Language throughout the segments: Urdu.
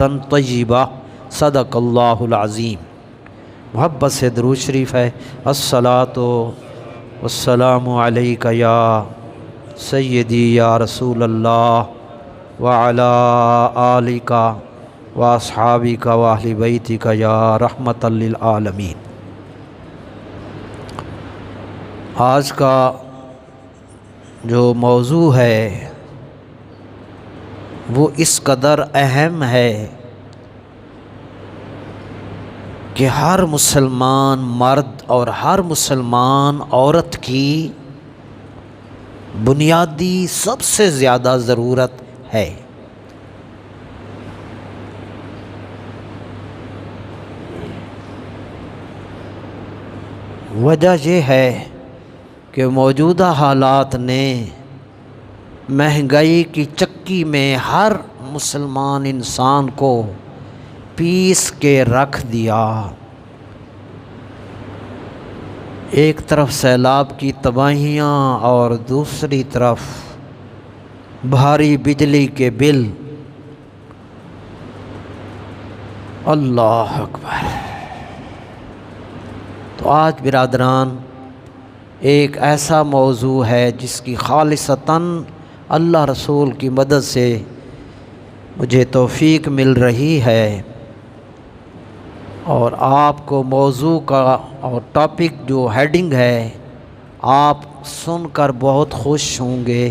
طیبہ صدق اللہ العظیم۔ محبت سے درود شریف ہے۔ الصلاۃ والسلام علیک یا سیدی یا رسول اللہ وعلی آلک واصحابک واہل بیتک یا رحمۃ للعالمین۔ آج کا جو موضوع ہے وہ اس قدر اہم ہے کہ ہر مسلمان مرد اور ہر مسلمان عورت کی بنیادی سب سے زیادہ ضرورت ہے۔ وجہ یہ ہے کہ موجودہ حالات نے مہنگائی کی چکی میں ہر مسلمان انسان کو پیس کے رکھ دیا۔ ایک طرف سیلاب کی تباہیاں اور دوسری طرف بھاری بجلی کے بل۔ اللہ اکبر۔ تو آج برادران ایک ایسا موضوع ہے جس کی خالصتاً اللہ رسول کی مدد سے مجھے توفیق مل رہی ہے، اور آپ کو موضوع کا اور ٹاپک جو ہیڈنگ ہے آپ سن کر بہت خوش ہوں گے۔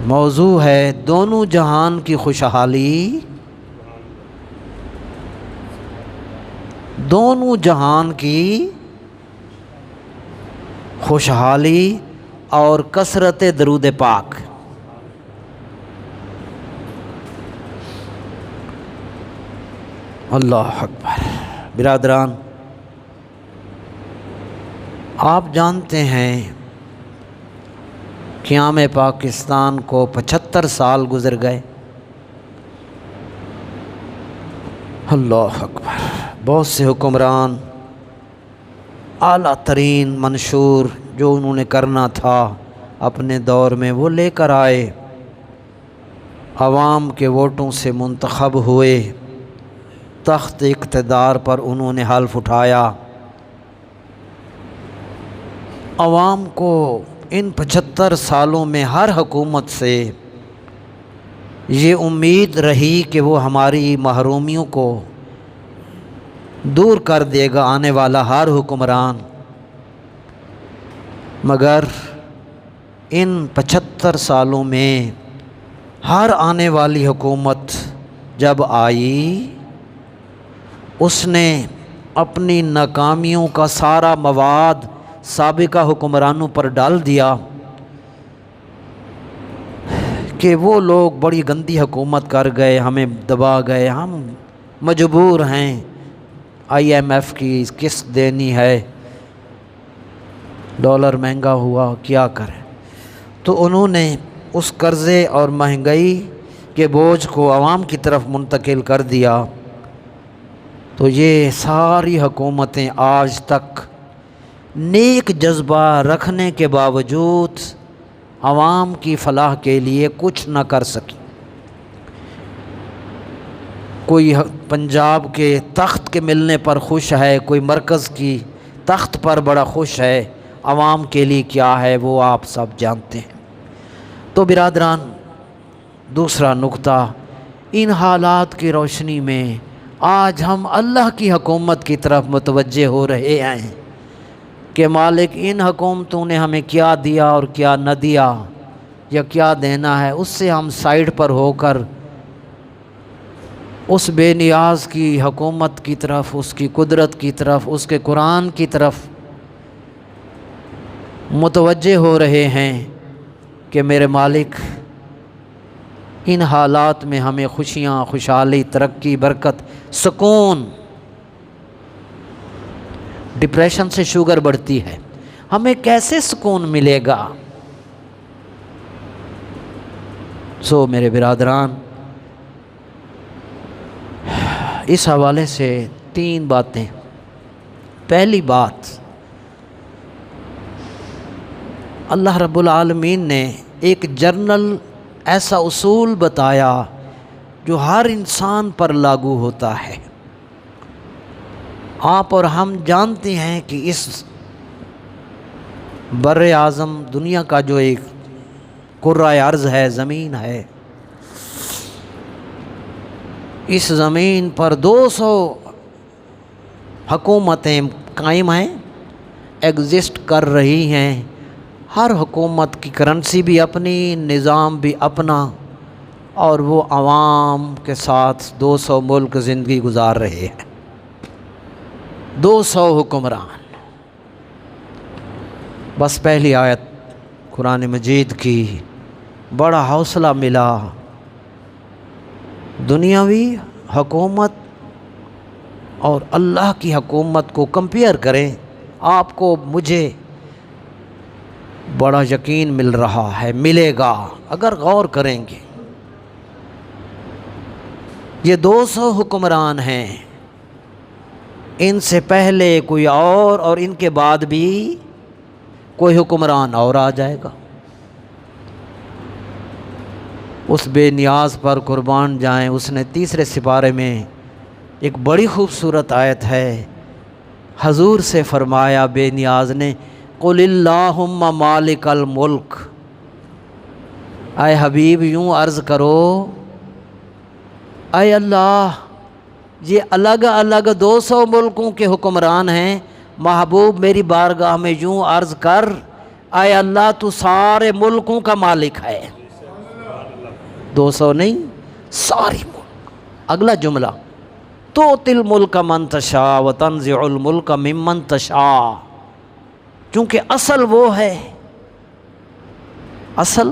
موضوع ہے دونوں جہان کی خوشحالی، دونوں جہان کی خوشحالی اور کثرت درود پاک۔ اللہ اکبر۔ برادران، آپ جانتے ہیں قیام پاکستان کو 75 سال گزر گئے۔ اللہ اکبر۔ بہت سے حکمران اعلیٰ ترین منشور جو انہوں نے کرنا تھا اپنے دور میں وہ لے کر آئے، عوام کے ووٹوں سے منتخب ہوئے، تخت اقتدار پر انہوں نے حلف اٹھایا۔ عوام کو ان 75 سالوں میں ہر حکومت سے یہ امید رہی کہ وہ ہماری محرومیوں کو دور کر دے گا آنے والا ہر حکمران، مگر ان 75 سالوں میں ہر آنے والی حکومت جب آئی اس نے اپنی ناکامیوں کا سارا مواد سابقہ حکمرانوں پر ڈال دیا کہ وہ لوگ بڑی گندی حکومت کر گئے، ہمیں دبا گئے، ہم مجبور ہیں IMF کی قسط دینی ہے، ڈالر مہنگا ہوا، کیا کریں۔ تو انہوں نے اس قرضے اور مہنگائی کے بوجھ کو عوام کی طرف منتقل کر دیا۔ تو یہ ساری حکومتیں آج تک نیک جذبہ رکھنے کے باوجود عوام کی فلاح کے لیے کچھ نہ کر سکی۔ کوئی پنجاب کے تخت کے ملنے پر خوش ہے، کوئی مرکز کی تخت پر بڑا خوش ہے، عوام کے لیے کیا ہے وہ آپ سب جانتے ہیں۔ تو برادران، دوسرا نقطہ، ان حالات کی روشنی میں آج ہم اللہ کی حکومت کی طرف متوجہ ہو رہے ہیں کہ مالک ان حکومتوں نے ہمیں کیا دیا اور کیا نہ دیا یا کیا دینا ہے، اس سے ہم سائیڈ پر ہو کر اس بے نیاز کی حکومت کی طرف، اس کی قدرت کی طرف، اس کے قرآن کی طرف متوجہ ہو رہے ہیں کہ میرے مالک ان حالات میں ہمیں خوشیاں، خوشحالی، ترقی، برکت، سکون، ڈپریشن سے شوگر بڑھتی ہے، ہمیں کیسے سکون ملے گا؟ سو میرے برادران، اس حوالے سے 3 باتیں۔ پہلی بات، اللہ رب العالمین نے ایک جرنل ایسا اصول بتایا جو ہر انسان پر لاگو ہوتا ہے۔ آپ اور ہم جانتے ہیں کہ اس بر اعظم دنیا کا جو ایک کرۂ ارض ہے، زمین ہے، اس زمین پر 200 حکومتیں قائم ہیں، ایگزسٹ کر رہی ہیں۔ ہر حکومت کی کرنسی بھی اپنی، نظام بھی اپنا، اور وہ عوام کے ساتھ 200 ملک زندگی گزار رہے ہیں، 200 حکمران۔ بس پہلی آیت قرآن مجید کی بڑا حوصلہ ملا، دنیاوی حکومت اور اللہ کی حکومت کو کمپیئر کریں، آپ کو مجھے بڑا یقین مل رہا ہے، ملے گا اگر غور کریں گے۔ یہ 200 حکمران ہیں، ان سے پہلے کوئی اور ان کے بعد بھی کوئی حکمران اور آ جائے گا۔ اس بے نیاز پر قربان جائیں، اس نے تیسرے سپارے میں ایک بڑی خوبصورت آیت ہے، حضور سے فرمایا بے نیاز نے، قل اللہم مالک الملک، اے حبیب یوں عرض کرو، اے اللہ یہ الگ الگ 200 ملکوں کے حکمران ہیں، محبوب میری بارگاہ میں یوں عرض کر، اے اللہ تو سارے ملکوں کا مالک ہے، 200 نہیں، ساری ملک۔ اگلا جملہ، تؤتی الملک من تشاء وتنزع الملک ممن تشاء، کیونکہ اصل وہ ہے، اصل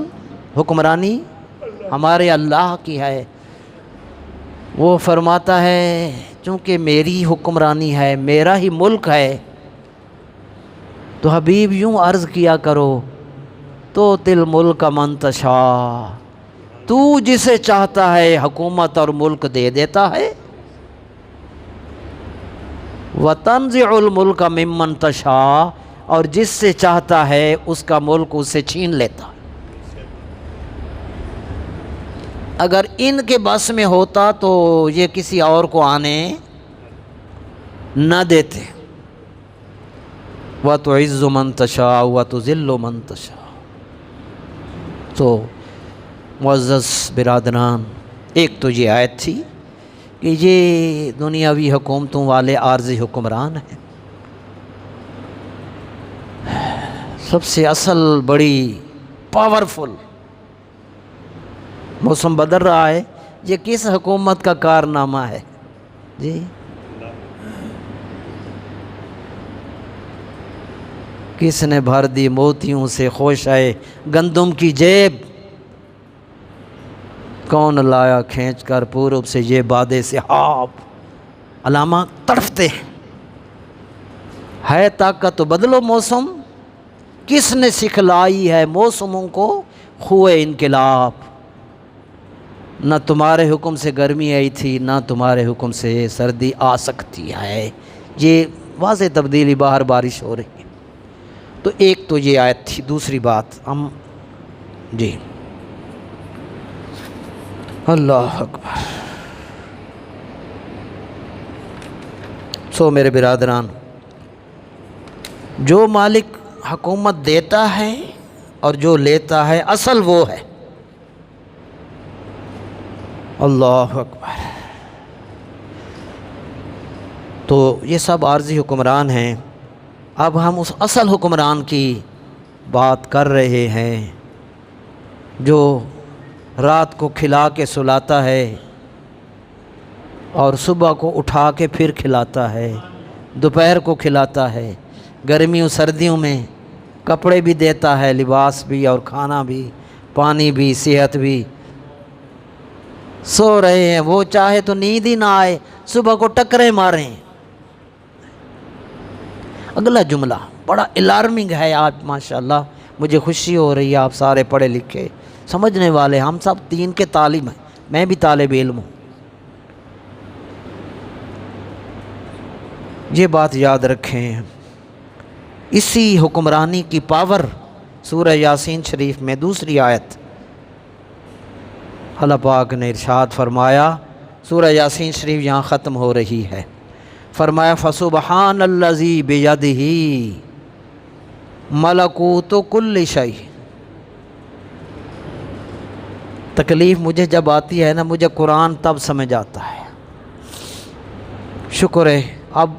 حکمرانی ہمارے اللہ کی ہے۔ وہ فرماتا ہے چونکہ میری حکمرانی ہے، میرا ہی ملک ہے، تو حبیب یوں عرض کیا کرو، تؤتی الملک من تشاء، تو جسے چاہتا ہے حکومت اور ملک دے دیتا ہے، وَتَنزِعُ الْمُلْكَ مِمَّن تَشَاءُ، اور جس سے چاہتا ہے اس کا ملک اسے چھین لیتا ہے۔ اگر ان کے بس میں ہوتا تو یہ کسی اور کو آنے نہ دیتے۔ وَتُعِزُّ مَن تَشَاءُ وَتُذِلُّ مَن تَشَاءُ۔ تو معزز برادران، ایک تو یہ آیت تھی کہ یہ دنیاوی حکومتوں والے عارضی حکمران ہیں۔ سب سے اصل بڑی پاورفل، موسم بدل رہا ہے، یہ کس حکومت کا کارنامہ ہے جی؟ کس نے بھر دی موتیوں سے خوشائے گندم کی جیب، کون لایا کھینچ کر پورب سے یہ بادے سحاب، علامہ تڑفتے ہیں، ہے طاقت تو بدلو موسم، کس نے سکھلائی ہے موسموں کو خوئے انقلاب، نہ تمہارے حکم سے گرمی آئی تھی، نہ تمہارے حکم سے سردی آ سکتی ہے، یہ واضح تبدیلی، باہر بارش ہو رہی ہے۔ تو ایک تو یہ آیت تھی۔ دوسری بات ہم جی، اللہ اکبر۔ سو میرے برادران، جو مالک حکومت دیتا ہے اور جو لیتا ہے، اصل وہ ہے، اللہ اکبر۔ تو یہ سب عارضی حکمران ہیں، اب ہم اس اصل حکمران کی بات کر رہے ہیں، جو رات کو کھلا کے سلاتا ہے اور صبح کو اٹھا کے پھر کھلاتا ہے، دوپہر کو کھلاتا ہے، گرمیوں سردیوں میں کپڑے بھی دیتا ہے، لباس بھی اور کھانا بھی، پانی بھی، صحت بھی۔ سو رہے ہیں وہ، چاہے تو نیند ہی نہ آئے، صبح کو ٹکریں ماریں۔ اگلا جملہ بڑا الارمنگ ہے آج، ماشاءاللہ مجھے خوشی ہو رہی ہے، آپ سارے پڑھے لکھے سمجھنے والے، ہم سب دین کے طالب ہیں، میں بھی طالب علم ہوں۔ یہ بات یاد رکھیں، اسی حکمرانی کی پاور سورہ یاسین شریف میں دوسری آیت، اللہ پاک نے ارشاد فرمایا، سورہ یاسین شریف یہاں ختم ہو رہی ہے، فرمایا فسبحان الذی بیدہ ملکوت کل شیء۔ تکلیف مجھے جب آتی ہے نا، مجھے قرآن تب سمجھ آتا ہے۔ شکر ہے اب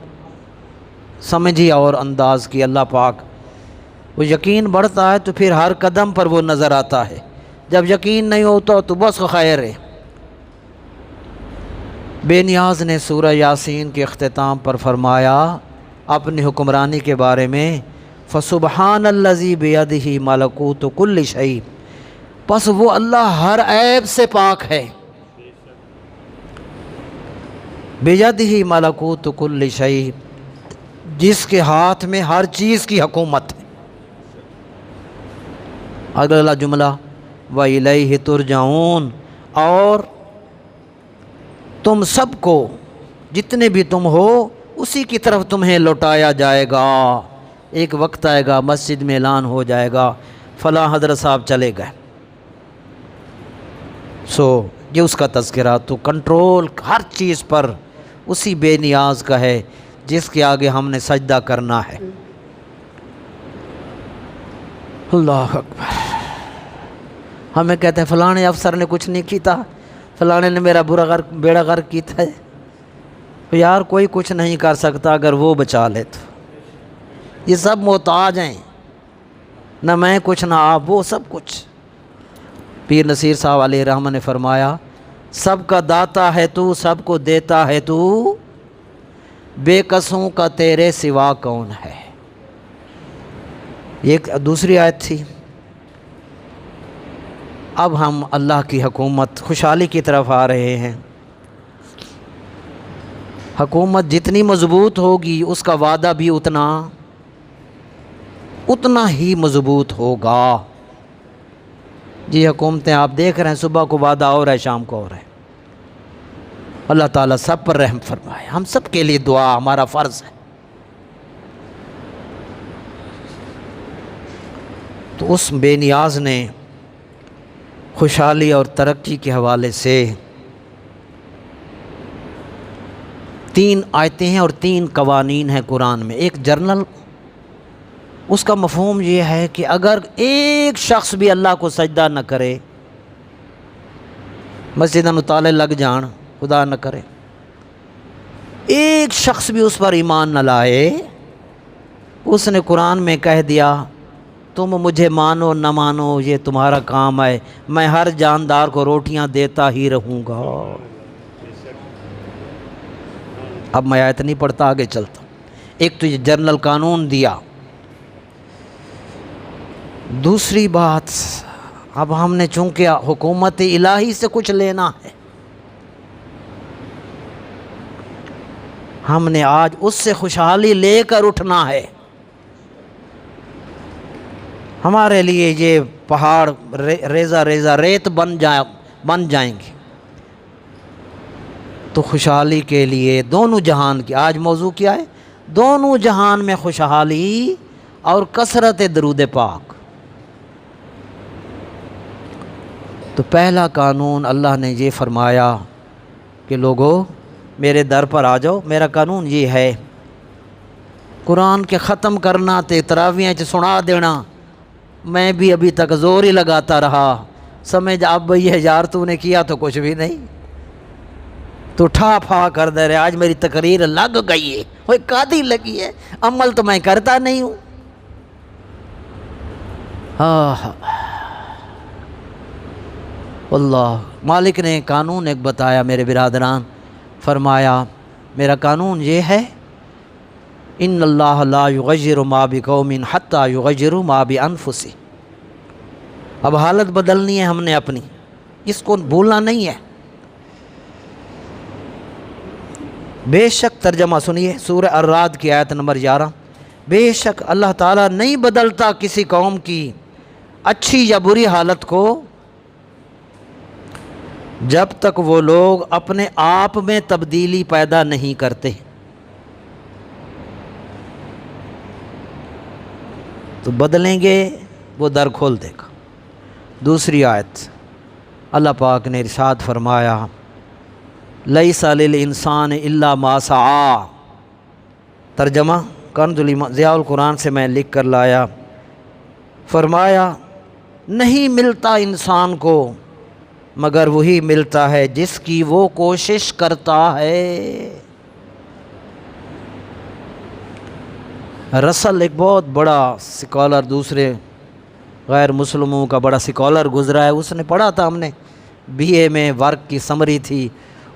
سمجھی اور انداز کی اللہ پاک، وہ یقین بڑھتا ہے تو پھر ہر قدم پر وہ نظر آتا ہے، جب یقین نہیں ہوتا تو بس خیر ہے۔ بے نیاز نے سورہ یاسین کے اختتام پر فرمایا اپنی حکمرانی کے بارے میں، فسبحان الذی بیدہ ملکوت کل شیء، پس وہ اللہ ہر عیب سے پاک ہے، بیدہ ملکوت کل شیء، جس کے ہاتھ میں ہر چیز کی حکومت ہے۔ اگلا جملہ وَإِلَيْهِ تُرْجَعُونَ، اور تم سب کو جتنے بھی تم ہو اسی کی طرف تمہیں لوٹایا جائے گا۔ ایک وقت آئے گا مسجد میں اعلان ہو جائے گا فلاں حضرت صاحب چلے گئے، یہ اس کا تذکرہ، تو کنٹرول ہر چیز پر اسی بے نیاز کا ہے جس کے آگے ہم نے سجدہ کرنا ہے۔ اللہ اکبر۔ ہمیں کہتے ہیں فلانے افسر نے کچھ نہیں کیتا، فلانے نے میرا بیڑا غرق کیتا ہے۔ یار کوئی کچھ نہیں کر سکتا اگر وہ بچا لے تو۔ یہ سب محتاج ہیں، نہ میں کچھ نہ آپ، وہ سب کچھ۔ پیر نصیر صاحب علیہ رحمہ نے فرمایا، سب کا داتا ہے تو، سب کو دیتا ہے تو، بے کسوں کا تیرے سوا کون ہے۔ ایک دوسری آیت تھی۔ اب ہم اللہ کی حکومت خوشحالی کی طرف آ رہے ہیں۔ حکومت جتنی مضبوط ہوگی اس کا وعدہ بھی اتنا ہی مضبوط ہوگا۔ جی حکومتیں آپ دیکھ رہے ہیں، صبح کو وعدہ اور ہے، شام کو اور ہے۔ اللہ تعالیٰ سب پر رحم فرمائے۔ ہم سب کے لیے دعا ہمارا فرض ہے۔ تو اس بے نیاز نے خوشحالی اور ترقی کے حوالے سے 3 آیتیں ہیں اور 3 قوانین ہیں قرآن میں۔ ایک جرنل، اس کا مفہوم یہ ہے کہ اگر ایک شخص بھی اللہ کو سجدہ نہ کرے، مسجدوں میں تالے لگ جان، خدا نہ کرے، ایک شخص بھی اس پر ایمان نہ لائے، اس نے قرآن میں کہہ دیا تم مجھے مانو نہ مانو یہ تمہارا کام ہے، میں ہر جاندار کو روٹیاں دیتا ہی رہوں گا۔ اب میں آیت نہیں پڑھتا، آگے چلتا ہوں۔ ایک تو یہ جنرل قانون دیا۔ دوسری بات، اب ہم نے چونکہ حکومت الہی سے کچھ لینا ہے، ہم نے آج اس سے خوشحالی لے کر اٹھنا ہے۔ ہمارے لیے یہ پہاڑ ریزہ ریزہ ریت بن جائیں گے، تو خوشحالی کے لیے دونوں جہان کی، آج موضوع کیا ہے؟ دونوں جہان میں خوشحالی اور کثرت درود پاک۔ تو پہلا قانون اللہ نے یہ فرمایا کہ لوگو میرے در پر آ جاؤ۔ میرا قانون یہ ہے، قرآن کے ختم کرنا تے تراویحیں سنا دینا، میں بھی ابھی تک زور ہی لگاتا رہا، سمجھ اب بھئی ہے یار تو نے کیا تو کچھ بھی نہیں، تو ٹھا پھا کر دے رہے۔ آج میری تقریر لگ گئی ہے، وہ قادی لگی ہے، عمل تو میں کرتا نہیں ہوں۔ اللہ مالک نے قانون ایک بتایا میرے برادران، فرمایا میرا قانون یہ ہے، ان اللہ لا یغیر ما بقوم حتی یغیروا ما بانفسہم۔ اب حالت بدلنی ہے ہم نے اپنی، اس کو بھولنا نہیں ہے۔ بے شک، ترجمہ سنیے سورہ الرعد کی آیت نمبر 11، بے شک اللہ تعالیٰ نہیں بدلتا کسی قوم کی اچھی یا بری حالت کو جب تک وہ لوگ اپنے آپ میں تبدیلی پیدا نہیں کرتے۔ تو بدلیں گے وہ در کھول دے گا۔ دوسری آیت اللہ پاک نے ارشاد فرمایا لیس للانسان الا ما سعی، ترجمہ کنز ضیاء القرآن سے میں لکھ کر لایا، فرمایا نہیں ملتا انسان کو مگر وہی ملتا ہے جس کی وہ کوشش کرتا ہے۔ رسل ایک بہت بڑا سکالر، دوسرے غیر مسلموں کا بڑا سکالر گزرا ہے، اس نے پڑھا تھا، ہم نے بی اے میں ورک کی سمری تھی،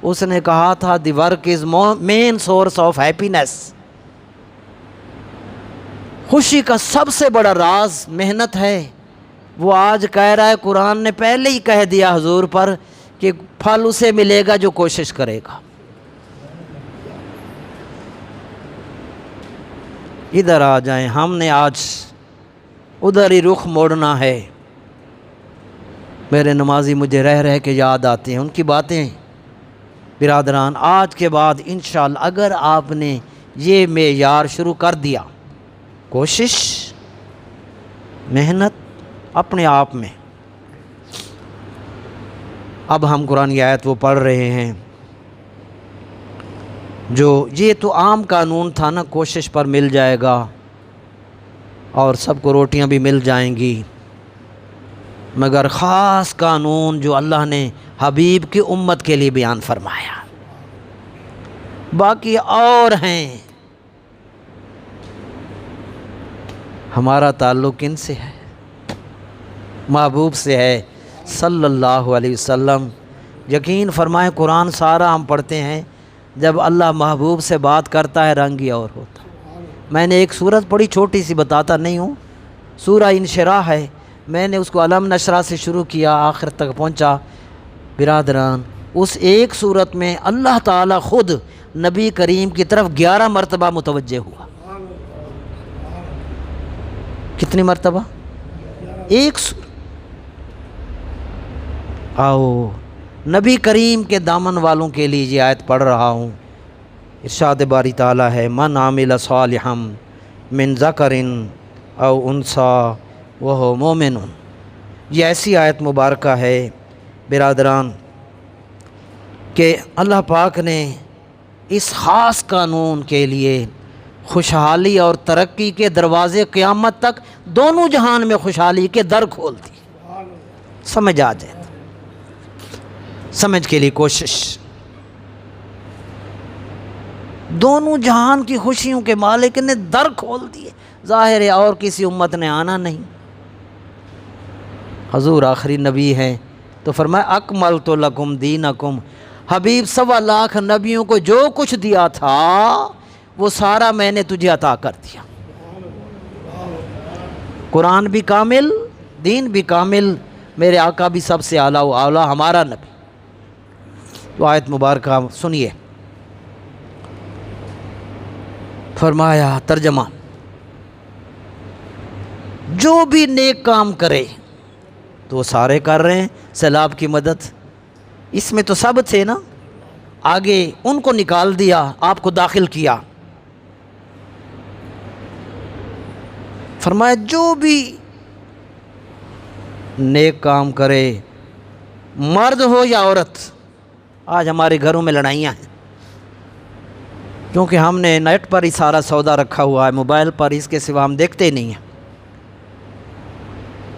اس نے کہا تھا the work is main source of happiness, خوشی کا سب سے بڑا راز محنت ہے۔ وہ آج کہہ رہا ہے قرآن نے پہلے ہی کہہ دیا حضور پر کہ پھل اسے ملے گا جو کوشش کرے گا۔ ادھر آ جائیں، ہم نے آج ادھر ہی رخ موڑنا ہے۔ میرے نمازی مجھے رہ رہ کے یاد آتے ہیں ان کی باتیں۔ برادران، آج کے بعد انشاءاللہ اگر آپ نے یہ معیار شروع کر دیا، کوشش، محنت اپنے آپ میں، اب ہم قرآن کی آیت وہ پڑھ رہے ہیں جو یہ تو عام قانون تھا نا، کوشش پر مل جائے گا اور سب کو روٹیاں بھی مل جائیں گی، مگر خاص قانون جو اللہ نے حبیب کی امت کے لیے بیان فرمایا، باقی اور ہیں۔ ہمارا تعلق کن سے ہے؟ محبوب سے ہے صلی اللہ علیہ وسلم۔ یقین فرمائیں قرآن سارا ہم پڑھتے ہیں، جب اللہ محبوب سے بات کرتا ہے رنگ ہی اور ہوتا۔ میں نے ایک سورت پڑھی، چھوٹی سی، بتاتا نہیں ہوں، سورہ انشراح ہے، میں نے اس کو علم نشرہ سے شروع کیا، آخر تک پہنچا۔ برادران، اس ایک سورت میں اللہ تعالیٰ خود نبی کریم کی طرف 11 مرتبہ متوجہ ہوا۔ کتنی مرتبہ؟ ایک سورت۔ آؤ نبی کریم کے دامن والوں کے لیے یہ آیت پڑھ رہا ہوں۔ ارشاد باری تعالیٰ ہے من عامل صالحا من ذکر او انثی وہو مومن۔ یہ ایسی آیت مبارکہ ہے برادران کہ اللہ پاک نے اس خاص قانون کے لیے خوشحالی اور ترقی کے دروازے قیامت تک دونوں جہان میں خوشحالی کے در کھول دی۔ سمجھ آ جائے، سمجھ کے لیے کوشش، دونوں جہان کی خوشیوں کے مالک نے در کھول دیے۔ ظاہر ہے اور کسی امت نے آنا نہیں، حضور آخری نبی ہیں تو فرمایا اکملت لکم دینکم، حبیب 1.25 لاکھ نبیوں کو جو کچھ دیا تھا وہ سارا میں نے تجھے عطا کر دیا۔ قرآن بھی کامل، دین بھی کامل، میرے آقا بھی سب سے اعلیٰ و اعلیٰ ہمارا نبی۔ تو آیت مبارکہ سنیے، فرمایا ترجمہ، جو بھی نیک کام کرے تو وہ سارے کر رہے ہیں، سیلاب کی مدد اس میں تو سب تھے نا، آگے ان کو نکال دیا، آپ کو داخل کیا۔ فرمایا جو بھی نیک کام کرے، مرد ہو یا عورت۔ آج ہمارے گھروں میں لڑائیاں ہیں کیونکہ ہم نے نیٹ پر ہی سارا سودا رکھا ہوا ہے، موبائل پر، اس کے سوا ہم دیکھتے ہی نہیں ہیں۔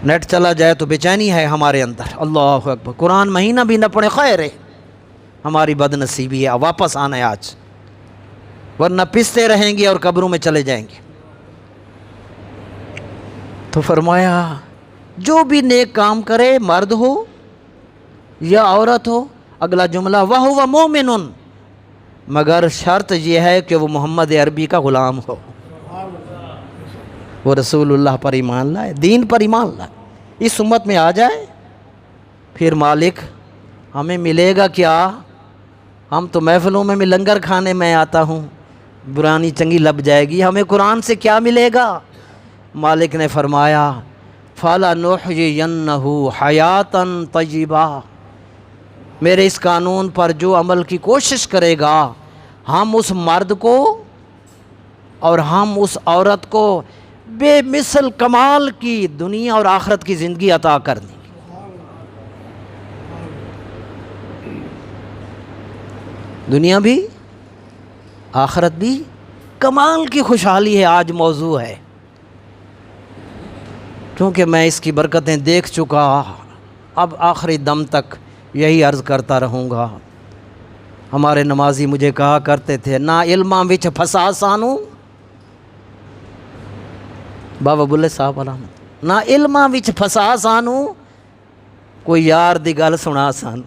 نیٹ چلا جائے تو بے چینی ہے ہمارے اندر۔ اللہ اکبر، قرآن مہینہ بھی نہ پڑھے خیر ہے، ہماری بد نصیبی ہے، واپس آنا ہے آج، ورنہ پستے رہیں گے اور قبروں میں چلے جائیں گے۔ تو فرمایا جو بھی نیک کام کرے، مرد ہو یا عورت ہو، اگلا جملہ وَهُوَ مُؤْمِنٌ، مگر شرط یہ ہے کہ وہ محمد عربی کا غلام ہو، وہ رسول اللہ پر ایمان لائے، دین پر ایمان لائے، اس امت میں آ جائے، پھر مالک ہمیں ملے گا کیا؟ ہم تو محفلوں میں لنگر کھانے میں آتا ہوں، برانی چنگی لب جائے گی، ہمیں قرآن سے کیا ملے گا؟ مالک نے فرمایا فَلَنُحْيِيَنَّهُ حَيَاةً طَيِّبَةً، میرے اس قانون پر جو عمل کی کوشش کرے گا، ہم اس مرد کو اور ہم اس عورت کو بے مثل کمال کی دنیا اور آخرت کی زندگی عطا کر دیں گے۔ دنیا بھی آخرت بھی کمال کی خوشحالی ہے آج موضوع ہے، کیونکہ میں اس کی برکتیں دیکھ چکا، اب آخری دم تک یہی عرض کرتا رہوں گا۔ ہمارے نمازی مجھے کہا کرتے تھے، نا علماں وچ پھسا سانو، بابا بلے صاحب علامت، نا علماں وچ پھسا سانو، کوئی یار دی گل سنا سانو۔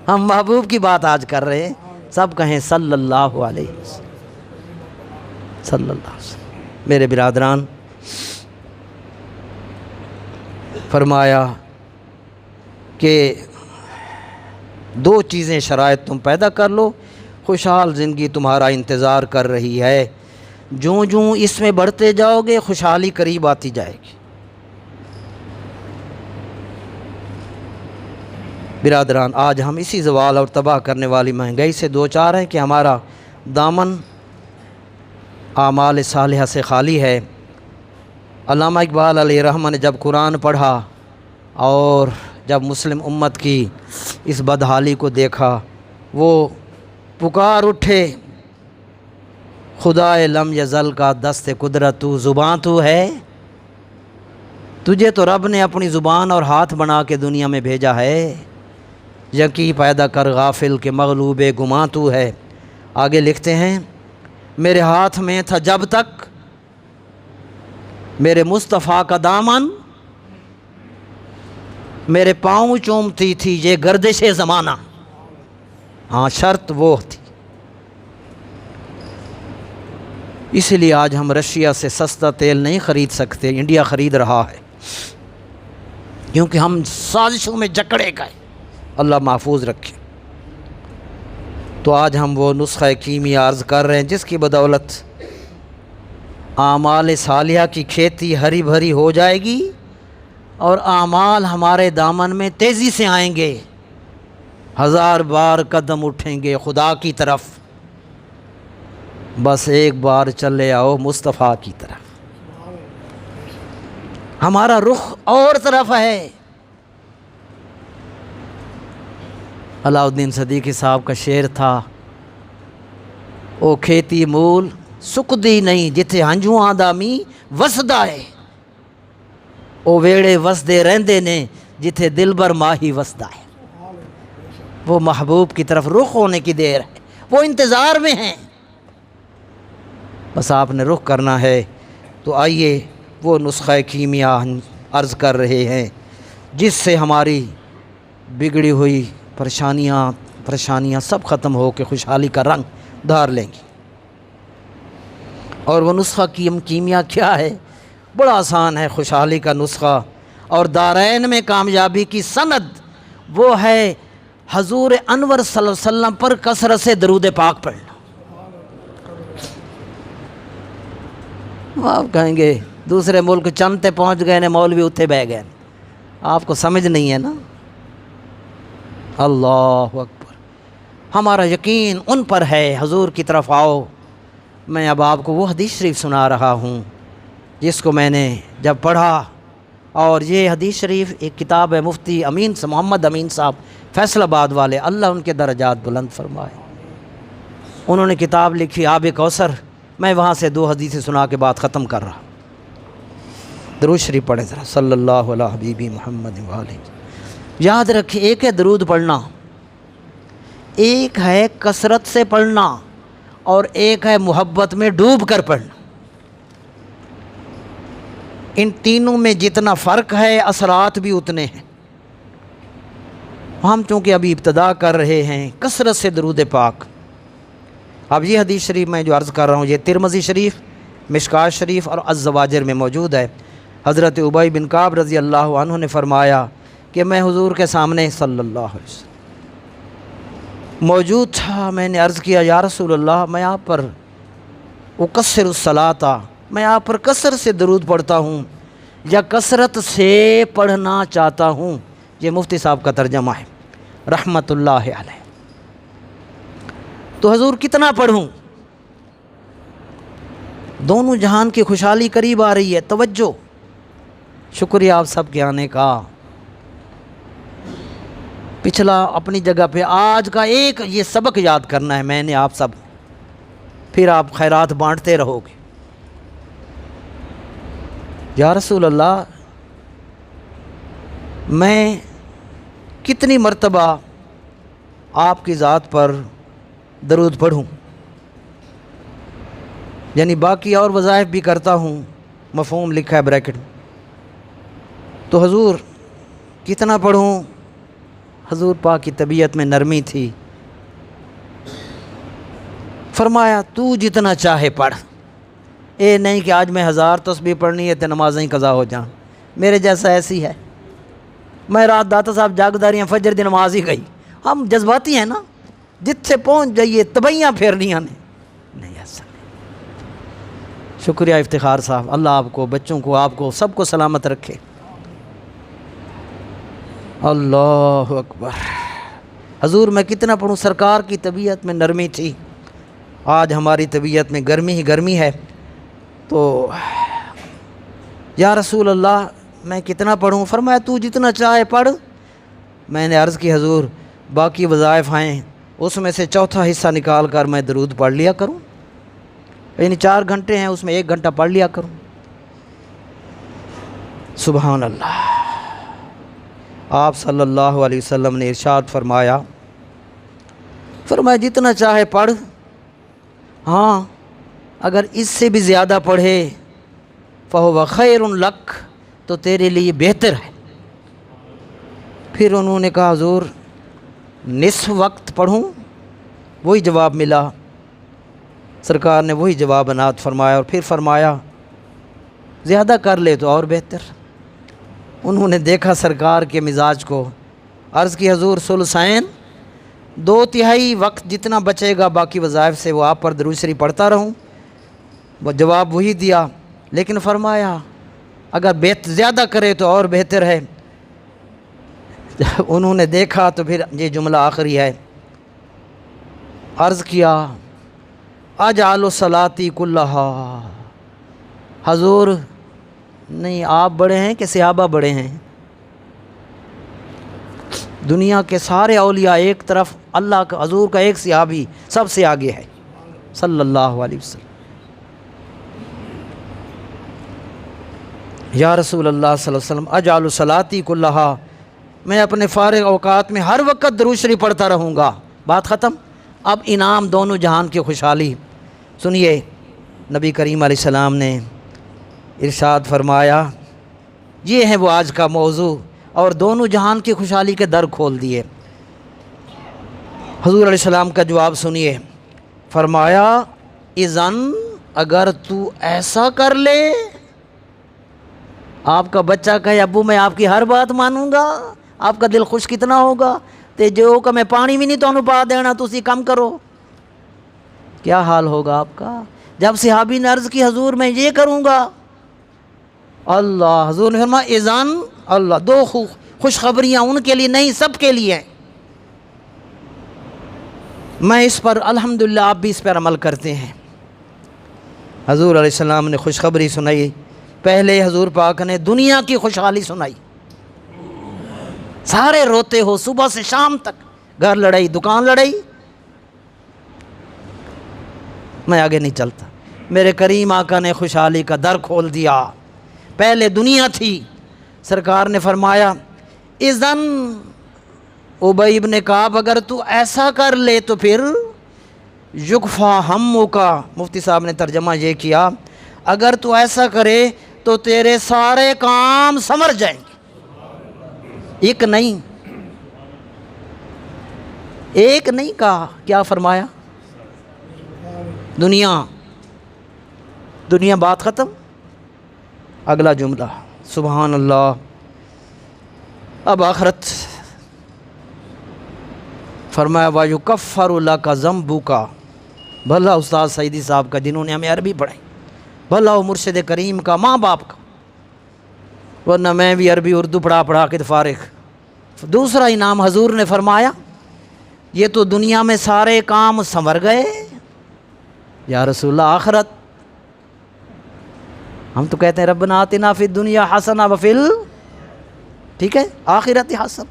ہم محبوب کی بات آج کر رہے ہیں، سب کہیں صلی اللہ علیہ وسلم، صلی اللہ علیہ وسلم۔ میرے برادران، فرمایا کہ دو چیزیں شرائط تم پیدا کر لو، خوشحال زندگی تمہارا انتظار کر رہی ہے، جوں جوں اس میں بڑھتے جاؤ گے خوشحالی قریب آتی جائے گی۔ برادران، آج ہم اسی زوال اور تباہ کرنے والی مہنگائی سے دو چار ہیں کہ ہمارا دامن اعمال صالحہ سے خالی ہے۔ علامہ اقبال علیہ رحمہ نے جب قرآن پڑھا اور جب مسلم امت کی اس بدحالی کو دیکھا، وہ پکار اٹھے، خدائے لم یزل کا دست قدرت تو، زباں تو ہے، تجھے تو رب نے اپنی زبان اور ہاتھ بنا کے دنیا میں بھیجا ہے، یقین پیدا کر غافل کے مغلوب گماں تو ہے۔ آگے لکھتے ہیں، میرے ہاتھ میں تھا جب تک میرے مصطفیٰ کا دامن، میرے پاؤں چومتی تھی یہ گردش زمانہ۔ ہاں، شرط وہ تھی، اس لیے آج ہم رشیا سے سستا تیل نہیں خرید سکتے، انڈیا خرید رہا ہے، کیونکہ ہم سازشوں میں جکڑے گئے، اللہ محفوظ رکھے۔ تو آج ہم وہ نسخہ کیمیا عرض کر رہے ہیں جس کی بدولت اعمال صالحہ کی کھیتی ہری بھری ہو جائے گی اور اعمال ہمارے دامن میں تیزی سے آئیں گے، ہزار بار قدم اٹھیں گے خدا کی طرف، بس ایک بار چلے آؤ مصطفیٰ کی طرف۔ ہمارا رخ اور طرف ہے۔ علاؤالدین صدیقی صاحب کا شعر تھا، او کھیتی مول سکدی نہیں جتھے ہنجواں دا می وسدا ہے، او ویڑے وسدے رہندے نے جتھے دلبر ماہی وسدا ہے۔ وہ محبوب کی طرف رخ ہونے کی دیر ہے، وہ انتظار میں ہیں، بس آپ نے رخ کرنا ہے۔ تو آئیے وہ نسخہ کیمیا عرض کر رہے ہیں جس سے ہماری بگڑی ہوئی پریشانیاں سب ختم ہو کے خوشحالی کا رنگ دھار لیں گی۔ اور وہ نسخہ کیمیا کیا ہے؟ بڑا آسان ہے خوشحالی کا نسخہ اور دارین میں کامیابی کی سند، وہ ہے حضور انور صلی اللہ علیہ وسلم پر کثرت سے درود پاک پڑھنا۔ آپ کہیں گے دوسرے ملک چند تے پہنچ گئے نے مولوی اتھے بہ گئے، آپ کو سمجھ نہیں ہے نا۔ اللہ اکبر، ہمارا یقین ان پر ہے، حضور کی طرف آؤ۔ میں اب آپ کو وہ حدیث شریف سنا رہا ہوں جس کو میں نے جب پڑھا، اور یہ حدیث شریف ایک کتاب ہے مفتی امین سے محمد امین صاحب فیصل آباد والے، اللہ ان کے درجات بلند فرمائے۔ انہوں نے کتاب لکھی آب کوثر، میں وہاں سے دو حدیثیں سنا کے بات ختم کر رہا۔ درود شریف پڑھیں ذرا، صلی اللہ علیہ حبیبی محمد وآلہ۔ یاد رکھیں، ایک ہے درود پڑھنا، ایک ہے کثرت سے پڑھنا، اور ایک ہے محبت میں ڈوب کر پڑھنا۔ ان تینوں میں جتنا فرق ہے اثرات بھی اتنے ہیں۔ ہم چونکہ ابھی ابتدا کر رہے ہیں کثرت سے درود پاک۔ اب یہ حدیث شریف میں جو عرض کر رہا ہوں یہ ترمذی شریف، مشکات شریف اور الزواجر میں موجود ہے۔ حضرت ابی بن کعب رضی اللہ عنہ نے فرمایا کہ میں حضور کے سامنے صلی اللہ علیہ وسلم موجود تھا، میں نے عرض کیا یا رسول اللہ، میں آپ پر اکثر الصلاۃ، میں آپ پر کثرت سے درود پڑھتا ہوں یا کثرت سے پڑھنا چاہتا ہوں۔ یہ مفتی صاحب کا ترجمہ ہے رحمت اللہ علیہ۔ تو حضور کتنا پڑھوں؟ دونوں جہان کی خوشحالی قریب آ رہی ہے، توجہ، شکریہ آپ سب کے آنے کا۔ پچھلا اپنی جگہ پہ، آج کا ایک یہ سبق یاد کرنا ہے میں نے آپ سب، پھر آپ خیرات بانٹتے رہو گے۔ یا رسول اللہ، میں کتنی مرتبہ آپ کی ذات پر درود پڑھوں؟ یعنی باقی اور وظائف بھی کرتا ہوں، مفہوم لکھا ہے بریکٹ میں، تو حضور کتنا پڑھوں؟ حضور پاک کی طبیعت میں نرمی تھی، فرمایا تو جتنا چاہے پڑھ، اے نہیں کہ آج میں 1000 تسبیح پڑھنی ہے تو نمازیں قضا ہو جائیں، میرے جیسا ایسی ہے، میں رات داتا صاحب جاگداریاں فجر دی نماز ہی گئی۔ ہم جذباتی ہیں نا، جتھے پہنچ جائیے تبیاں پھیرنیاں نے، نہیں ایسا نہیں۔ شکریہ افتخار صاحب، اللہ آپ کو، بچوں کو، آپ کو سب کو سلامت رکھے۔ اللہ اکبر۔ حضور میں کتنا پڑھوں؟ سرکار کی طبیعت میں نرمی تھی، آج ہماری طبیعت میں گرمی ہی گرمی ہے، تو یا رسول اللہ میں کتنا پڑھوں؟ فرمایا تو جتنا چاہے پڑھ۔ میں نے عرض کی حضور باقی وظائف ہیں اس میں سے چوتھا حصہ نکال کر میں درود پڑھ لیا کروں، یعنی 4 گھنٹے ہیں اس میں 1 گھنٹہ پڑھ لیا کروں۔ سبحان اللہ۔ آپ صلی اللہ علیہ وسلم نے ارشاد فرمایا جتنا چاہے پڑھ، ہاں اگر اس سے بھی زیادہ پڑھے فَهُوَ خَيْرٌ لَكَ، تو تیرے لیے بہتر ہے۔ پھر انہوں نے کہا حضور نصف وقت پڑھوں؟ وہی جواب ملا، سرکار نے وہی جواب عنایت فرمایا، اور پھر فرمایا زیادہ کر لے تو اور بہتر۔ انہوں نے دیکھا سرکار کے مزاج کو، عرض کی حضور ثلثین، 2/3 وقت جتنا بچے گا باقی وظائف سے وہ آپ پر درود شریف پڑھتا رہوں؟ وہ جواب وہی دیا، لیکن فرمایا اگر زیادہ کرے تو اور بہتر ہے۔ انہوں نے دیکھا تو پھر یہ جملہ آخری ہے، عرض کیا اجعل صلاتی کلہا، حضور نہیں آپ بڑے ہیں کہ صحابہ بڑے ہیں؟ دنیا کے سارے اولیاء ایک طرف، اللہ کا حضور کا ایک صحابی سب سے آگے ہے صلی اللہ علیہ وسلم۔ یا رسول اللہ صلی اللہ علیہ وسلم اجعل صلاتی کلہا، میں اپنے فارغ اوقات میں ہر وقت درود شریف پڑھتا رہوں گا۔ بات ختم۔ اب انعام دونوں جہان کی خوشحالی سنیے، نبی کریم علیہ السلام نے ارشاد فرمایا، یہ ہے وہ آج کا موضوع، اور دونوں جہان کی خوشحالی کے در کھول دیے۔ حضور علیہ السلام کا جواب سنیے، فرمایا اذن، اگر تو ایسا کر لے، آپ کا بچہ کہے ابو میں آپ کی ہر بات مانوں گا، آپ کا دل خوش کتنا ہوگا؟ تے جو کہ میں پانی بھی نہیں تو پا دینا، تسی کم کرو، کیا حال ہوگا آپ کا؟ جب صحابی نے عرض کی حضور میں یہ کروں گا، اللہ، حضور نے فرمایا اذن، اللہ، 2 خوشخبریاں ان کے لیے نہیں سب کے لیے ہیں۔ میں اس پر الحمدللہ، آپ بھی اس پر عمل کرتے ہیں۔ حضور علیہ السلام نے خوشخبری سنائی، پہلے حضور پاک نے دنیا کی خوشحالی سنائی، سارے روتے ہو صبح سے شام تک، گھر لڑائی، دکان لڑائی، میں آگے نہیں چلتا۔ میرے کریم آقا نے خوشحالی کا در کھول دیا، پہلے دنیا تھی، سرکار نے فرمایا اذن ابی ابن کعب، اگر تو ایسا کر لے تو پھر یکفا ہمک، مفتی صاحب نے ترجمہ یہ کیا، اگر تو ایسا کرے تو تیرے سارے کام سمر جائیں گے۔ ایک نہیں کہا، کیا فرمایا؟ دنیا بات ختم۔ اگلا جملہ سبحان اللہ، اب آخرت، فرمایا وَيُكَفَّرُ لَكَ ذَنْبُكَ، بھلا استاد سعیدی صاحب کا جنہوں نے ہمیں عربی پڑھائی، بھلا وہ مرشد کریم کا، ماں باپ کا، ورنہ میں بھی عربی اردو پڑھا کے فارغ۔ دوسرا انعام حضور نے فرمایا یہ تو دنیا میں سارے کام سنور گئے، یا رسول اللہ آخرت؟ ہم تو کہتے ہیں ربنا آتنا فی الدنیا حسنہ وفی ٹھیک ہے آخرت حسن۔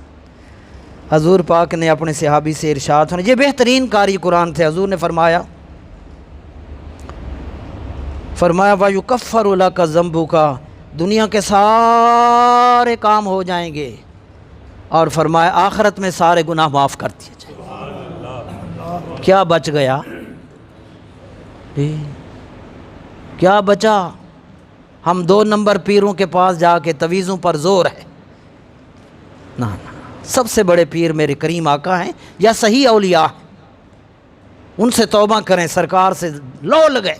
حضور پاک نے اپنے صحابی سے ارشاد ہونے، یہ بہترین قاری قرآن تھے، حضور نے فرمایا وَيُكَفَّرُ لَكَ ذَنْبُكَ، دنیا کے سارے کام ہو جائیں گے، اور فرمایا آخرت میں سارے گناہ معاف کر دیے جائیں۔ کیا بچ گیا؟ کیا بچا؟ ہم 2 نمبر پیروں کے پاس جا کے تویزوں پر زور ہے، نہ سب سے بڑے پیر میرے کریم آقا ہیں یا صحیح اولیاء ہیں، ان سے توبہ کریں، سرکار سے لو لگے۔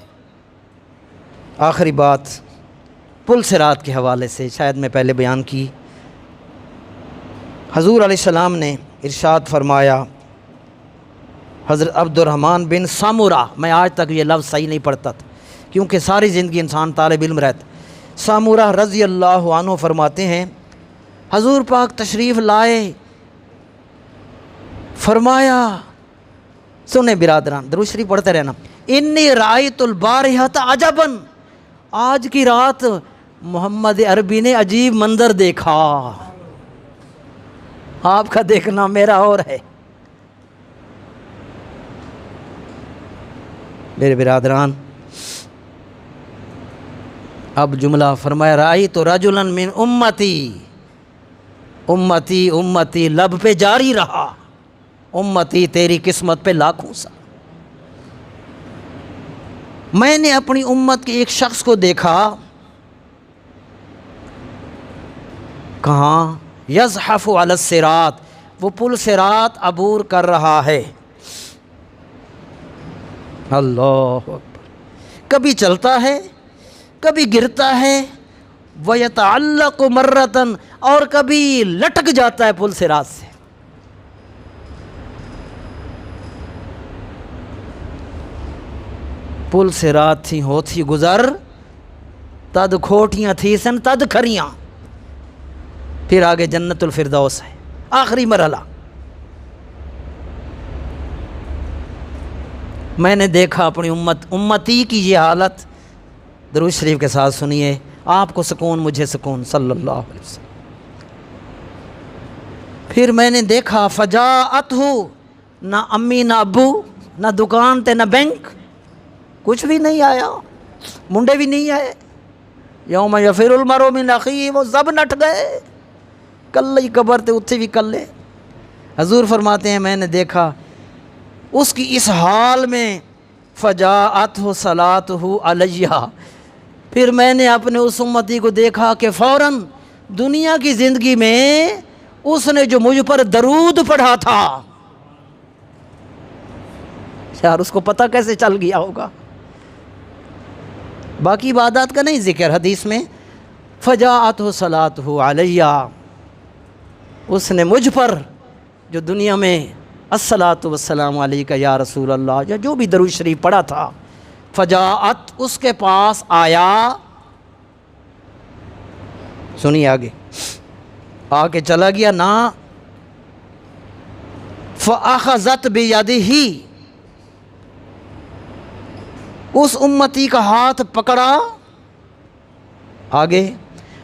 آخری بات پل صراط کے حوالے سے شاید میں پہلے بیان کی، حضور علیہ السلام نے ارشاد فرمایا، حضرت عبد الرحمن بن سامورہ، میں آج تک یہ لفظ صحیح نہیں پڑھتا تھا کیونکہ ساری زندگی انسان طالب علم رہتا، سامورہ رضی اللہ عنہ فرماتے ہیں حضور پاک تشریف لائے، فرمایا، سنیں برادران درود شریف پڑھتے رہنا، انی رأیت البارحۃ عجبا، آج کی رات محمد عربی نے عجیب منظر دیکھا۔ آپ کا دیکھنا میرا اور ہے۔ میرے برادران اب جملہ فرمایا، رأیت رجلا من امتی، امتی امتی لب پہ جاری رہا، امتی تیری قسمت پہ لاکھوں سا۔ میں نے اپنی امت کے ایک شخص کو دیکھا، کہاں؟ یزحف علی الصراط، وہ پل صراط عبور کر رہا ہے۔ اللہ اکبر، کبھی چلتا ہے، کبھی گرتا ہے، وَيَتَعَلَّقُ مَرَّةً، اور کبھی لٹک جاتا ہے پل صراط سے۔ پل صراط تھی ہوتی گزر، تد کھوٹیاں تھی سن تد کھریاں، پھر آگے جنت الفردوس ہے، آخری مرحلہ۔ میں نے دیکھا اپنی امتی کی یہ حالت، درود شریف کے ساتھ سنیے، آپ کو سکون مجھے سکون، صلی اللہ علیہ وسلم۔ پھر میں نے دیکھا فجاءتہ، نہ امی نہ ابو، نہ دکان تے نہ بینک، کچھ بھی نہیں آیا، منڈے بھی نہیں آئے۔ یوم یفر المرء من اخیہ، وہ سب نٹ گئے، کلے قبر تے اتھے بھی کلے۔ حضور فرماتے ہیں میں نے دیکھا اس کی اس حال میں، فجاءتہ صلاتہ علیہ، پھر میں نے اپنے اس امتی کو دیکھا کہ فوراً دنیا کی زندگی میں اس نے جو مجھ پر درود پڑھا تھا، یار اس کو پتہ کیسے چل گیا ہوگا، باقی عبادات کا نہیں ذکر حدیث میں، فجاءتہ صلاتہ علیہ، اس نے مجھ پر جو دنیا میں الصلاۃ والسلام علیکہ یا رسول اللہ یا جو بھی درود شریف پڑھا تھا، فجاءت، اس کے پاس آیا، سنیے آگے، آ کے چلا گیا نا، فأخذت بیدہ، اس امتی کا ہاتھ پکڑا، آگے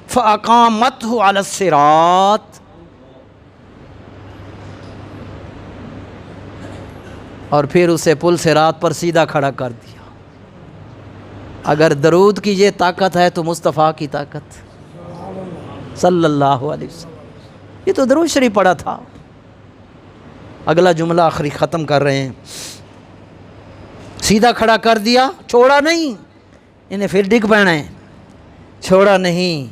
فأقامتہ علی الصراط، اور پھر اسے پل صراط پر سیدھا کھڑا کر دیا۔ اگر درود کی یہ طاقت ہے تو مصطفیٰ کی طاقت، صلی اللہ علیہ وسلم۔ یہ تو درود شریف پڑھا تھا۔ اگلا جملہ آخری ختم کر رہے ہیں، سیدھا کھڑا کر دیا، چھوڑا نہیں، انہیں پھر ڈگ پڑنا ہے، چھوڑا نہیں۔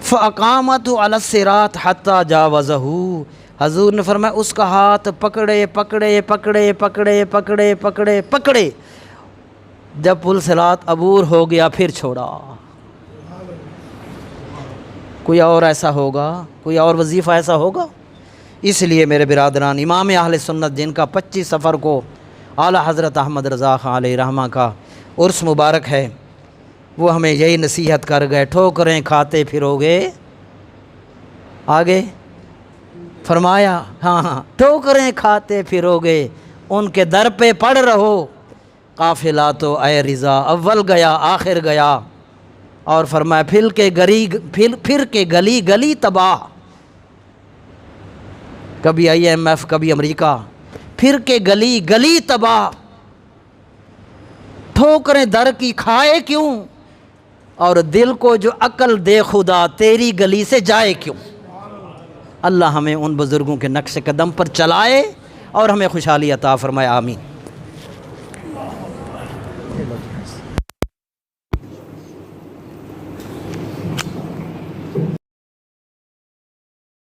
فَأَقَامَتُ عَلَى الصِّرَاطِ حَتَّى جَاوَزَهُ، حضور نے فرمایا اس کا ہاتھ پکڑے پکڑے پکڑے پکڑے پکڑے پکڑے پکڑے، جب پل صراط عبور ہو گیا پھر چھوڑا۔ کوئی اور ایسا ہوگا؟ کوئی اور وظیفہ ایسا ہوگا؟ اس لیے میرے برادران، امام اہل سنت جن کا 25 سفر کو اعلیٰ حضرت احمد رضا خان علیہ رحمہ کا عرس مبارک ہے، وہ ہمیں یہی نصیحت کر گئے، ٹھوکریں کھاتے پھرو گے، آگے فرمایا ہاں ٹھوکریں کھاتے پھرو گے، ان کے در پہ پڑ رہو، قافلہ تو اے رضا اول گیا آخر گیا، اور فرمایا پھر کے گلی گلی تباہ، کبھی IMF، کبھی امریکہ، پھر کے گلی گلی تباہ، ٹھوکریں در کی کھائے کیوں، اور دل کو جو عقل دے خدا تیری گلی سے جائے کیوں۔ اللہ ہمیں ان بزرگوں کے نقش قدم پر چلائے اور ہمیں خوشحالی عطا فرمائے، آمین۔